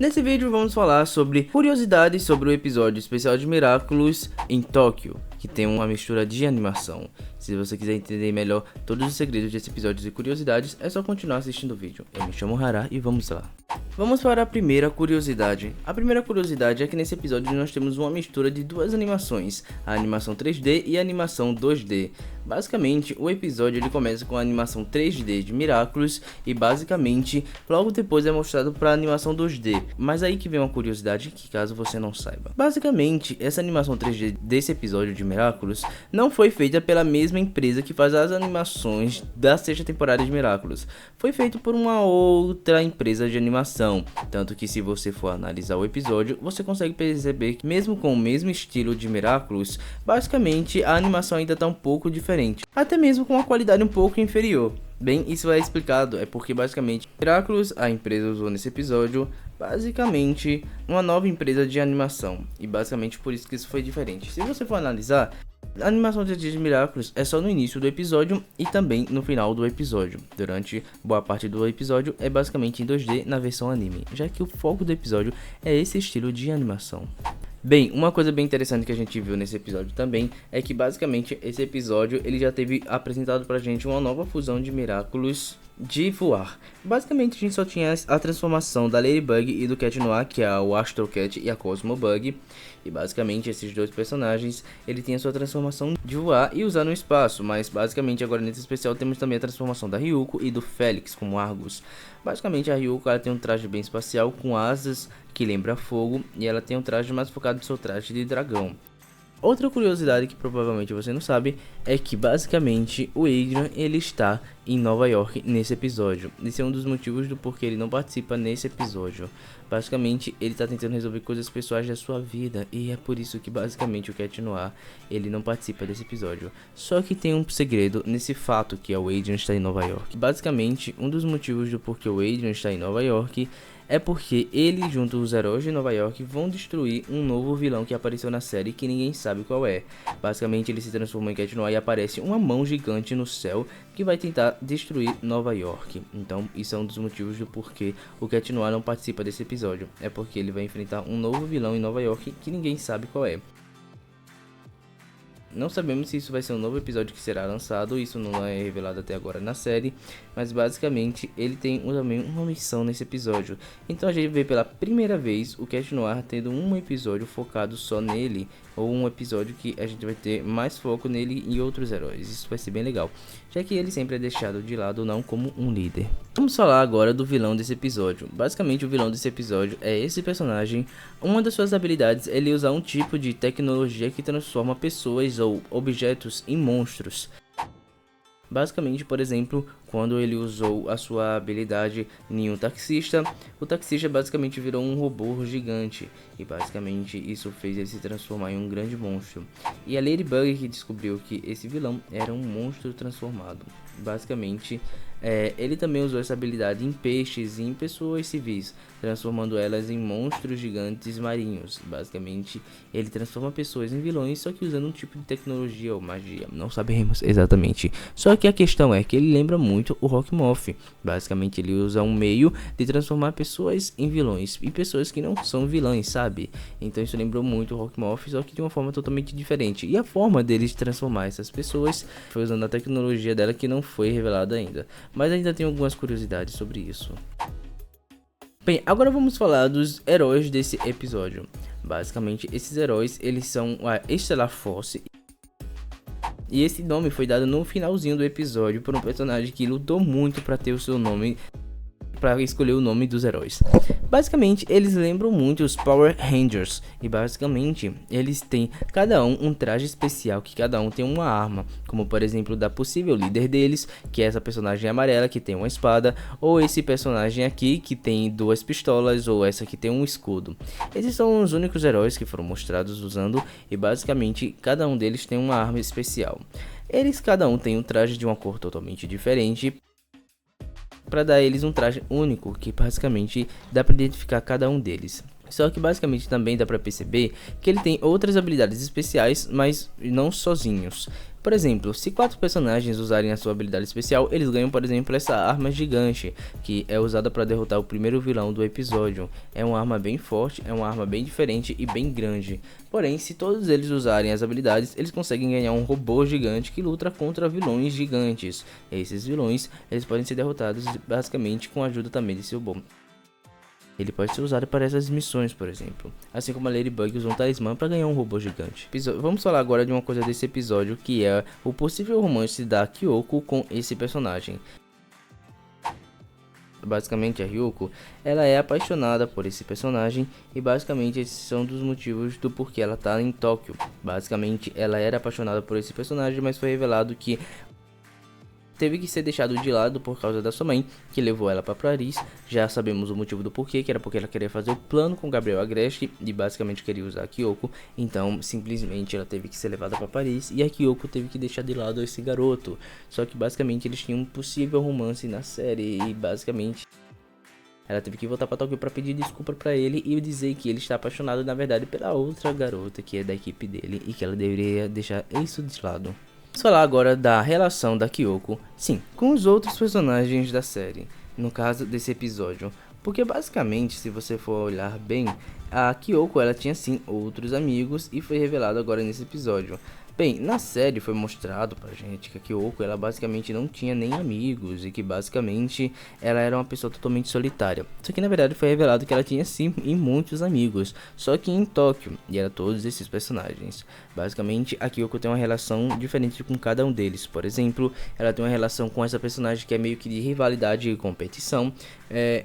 Nesse vídeo vamos falar sobre curiosidades sobre o episódio especial de Miraculous em Tóquio, que tem uma mistura de animação. Se você quiser entender melhor todos os segredos desse episódio e curiosidades, é só continuar assistindo o vídeo. Eu me chamo Hara e vamos lá. Vamos para a primeira curiosidade. A primeira curiosidade é que nesse episódio nós temos uma mistura de duas animações, a animação 3D e a animação 2D. Basicamente, o episódio ele começa com a animação 3D de Miraculous e basicamente logo depois é mostrado para a animação 2D. Mas aí que vem uma curiosidade que caso você não saiba. Basicamente, essa animação 3D desse episódio de Miraculous não foi feita pela mesma empresa que faz as animações da sexta temporada de Miraculous. Foi feito por uma outra empresa de animação. Tanto que se você for analisar o episódio, você consegue perceber que mesmo com o mesmo estilo de Miraculous, basicamente a animação ainda está um pouco diferente. Até mesmo com uma qualidade um pouco inferior. Bem, isso é explicado, é porque basicamente Miraculous, a empresa usou nesse episódio, basicamente uma nova empresa de animação. E basicamente por isso que isso foi diferente. Se você for analisar, a animação de Miraculous é só no início do episódio e também no final do episódio. Durante boa parte do episódio é basicamente em 2D na versão anime, já que o foco do episódio é esse estilo de animação. Bem, uma coisa bem interessante que a gente viu nesse episódio também é que basicamente esse episódio ele já teve apresentado pra gente uma nova fusão de Miraculous de voar. Basicamente a gente só tinha a transformação da Ladybug e do Cat Noir, que é o Astro Cat e a Cosmo Bug. E basicamente esses dois personagens, ele tem a sua transformação de voar e usar no espaço. Mas basicamente agora nesse especial temos também a transformação da Ryuko e do Felix como Argus. Basicamente a Ryuko ela tem um traje bem espacial com asas que lembra fogo. E ela tem um traje mais focado no seu traje de dragão. Outra curiosidade que provavelmente você não sabe é que basicamente o Adrian ele está em Nova York nesse episódio. Esse é um dos motivos do porquê ele não participa nesse episódio. Basicamente ele está tentando resolver coisas pessoais da sua vida e é por isso que basicamente o Cat Noir ele não participa desse episódio. Só que tem um segredo nesse fato que é o Adrian está em Nova York. Basicamente um dos motivos do porquê o Adrian está em Nova York é porque ele junto os heróis de Nova York vão destruir um novo vilão que apareceu na série que ninguém sabe qual é. Basicamente ele se transformou em Cat Noir e aparece uma mão gigante no céu que vai tentar destruir Nova York. Então isso é um dos motivos do porquê o Cat Noir não participa desse episódio. É porque ele vai enfrentar um novo vilão em Nova York que ninguém sabe qual é. Não sabemos se isso vai ser um novo episódio que será lançado, isso não é revelado até agora na série, mas basicamente ele tem também uma missão nesse episódio. Então a gente vê pela primeira vez o Cat Noir tendo um episódio focado só nele, ou um episódio que a gente vai ter mais foco nele e outros heróis. Isso vai ser bem legal, já que ele sempre é deixado de lado não como um líder. Vamos falar agora do vilão desse episódio. Basicamente o vilão desse episódio é esse personagem. Uma das suas habilidades é ele usar um tipo de tecnologia que transforma pessoas ou objetos em monstros. Basicamente, por exemplo, quando ele usou a sua habilidade em um taxista, o taxista basicamente virou um robô gigante. E basicamente isso fez ele se transformar em um grande monstro. E a Ladybug que descobriu que esse vilão era um monstro transformado. Basicamente, ele também usou essa habilidade em peixes e em pessoas civis, transformando elas em monstros gigantes marinhos. Basicamente, ele transforma pessoas em vilões, só que usando um tipo de tecnologia ou magia, não sabemos exatamente. Só que a questão é que ele lembra muito o Rockmoth. Basicamente, ele usa um meio de transformar pessoas em vilões e pessoas que não são vilões, sabe? Então isso lembrou muito o Rockmoth, só que de uma forma totalmente diferente. E a forma dele de transformar essas pessoas foi usando a tecnologia dela que não foi revelada ainda. Mas ainda tem algumas curiosidades sobre isso. Bem, agora vamos falar dos heróis desse episódio. Basicamente, esses heróis, eles são a Stellar Force. E esse nome foi dado no finalzinho do episódio por um personagem que lutou muito para ter o seu nome, para escolher o nome dos heróis. Basicamente, eles lembram muito os Power Rangers. E basicamente, eles têm cada um traje especial, que cada um tem uma arma. Como por exemplo, da possível líder deles, que é essa personagem amarela que tem uma espada. Ou esse personagem aqui que tem duas pistolas, ou essa que tem um escudo. Esses são os únicos heróis que foram mostrados usando. E basicamente, cada um deles tem uma arma especial. Eles cada um tem um traje de uma cor totalmente diferente, para dar a eles um traje único, que basicamente dá para identificar cada um deles. Só que basicamente também dá pra perceber que ele tem outras habilidades especiais, mas não sozinhos. Por exemplo, se 4 personagens usarem a sua habilidade especial, eles ganham, por exemplo, essa arma gigante, que é usada para derrotar o primeiro vilão do episódio. É uma arma bem forte, é uma arma bem diferente e bem grande. Porém, se todos eles usarem as habilidades, eles conseguem ganhar um robô gigante que luta contra vilões gigantes. Esses vilões, eles podem ser derrotados basicamente com a ajuda também desse robô. Ele pode ser usado para essas missões, por exemplo. Assim como a Ladybug usou um talismã para ganhar um robô gigante. Vamos falar agora de uma coisa desse episódio, que é o possível romance da Kyoko com esse personagem. Basicamente a Ryuko, ela é apaixonada por esse personagem e basicamente esses são dos motivos do porquê ela tá em Tóquio. Basicamente ela era apaixonada por esse personagem, mas foi revelado que teve que ser deixado de lado por causa da sua mãe, que levou ela para Paris. Já sabemos o motivo do porquê, que era porque ela queria fazer o plano com Gabriel Agreste e basicamente queria usar a Kyoko. Então, simplesmente ela teve que ser levada para Paris e a Kyoko teve que deixar de lado esse garoto. Só que basicamente eles tinham um possível romance na série e basicamente ela teve que voltar para Tóquio para pedir desculpa para ele e dizer que ele está apaixonado na verdade pela outra garota que é da equipe dele e que ela deveria deixar isso de lado. Vamos falar agora da relação da Kyoko, sim, com os outros personagens da série, no caso desse episódio. Porque basicamente, se você for olhar bem, a Kyoko ela tinha sim outros amigos e foi revelado agora nesse episódio. Bem, na série foi mostrado pra gente que a Kyoko ela basicamente não tinha nem amigos e que basicamente ela era uma pessoa totalmente solitária. Só que na verdade foi revelado que ela tinha sim e muitos amigos, só que em Tóquio, e era todos esses personagens. Basicamente a Kyoko tem uma relação diferente com cada um deles. Por exemplo, ela tem uma relação com essa personagem que é meio que de rivalidade e competição,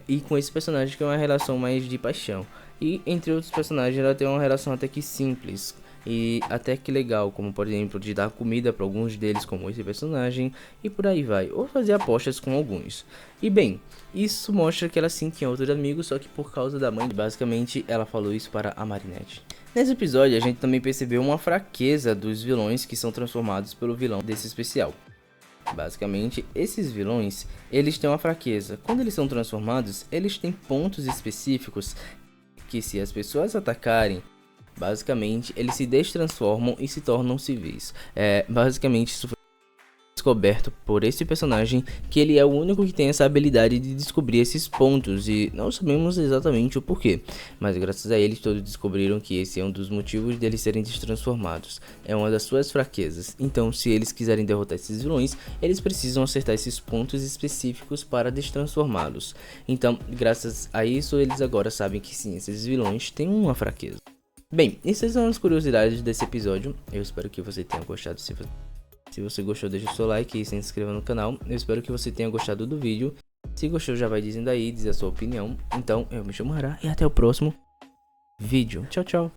e com esse personagem que é uma relação mais de paixão. E entre outros personagens ela tem uma relação até que simples e até que legal, como por exemplo de dar comida para alguns deles como esse personagem e por aí vai, ou fazer apostas com alguns. E bem, isso mostra que ela sim tinha outros amigos, só que por causa da mãe, basicamente ela falou isso para a Marinette. Nesse episódio a gente também percebeu uma fraqueza dos vilões que são transformados pelo vilão desse especial. Basicamente, esses vilões, eles têm uma fraqueza. Quando eles são transformados, eles têm pontos específicos que se as pessoas atacarem, basicamente eles se destransformam e se tornam civis. Basicamente isso foi descoberto por esse personagem, que ele é o único que tem essa habilidade de descobrir esses pontos e não sabemos exatamente o porquê, mas graças a ele todos descobriram que esse é um dos motivos deles serem destransformados, é uma das suas fraquezas. Então se eles quiserem derrotar esses vilões, eles precisam acertar esses pontos específicos para destransformá-los. Então graças a isso eles agora sabem que sim, esses vilões têm uma fraqueza. Bem, essas são as curiosidades desse episódio. Eu espero que você tenha gostado. Se você gostou, deixa o seu like e se inscreva no canal. Eu espero que você tenha gostado do vídeo. Se gostou, já vai dizendo aí, diz a sua opinião. Então, eu me chamo Hara e até o próximo vídeo. Tchau, tchau.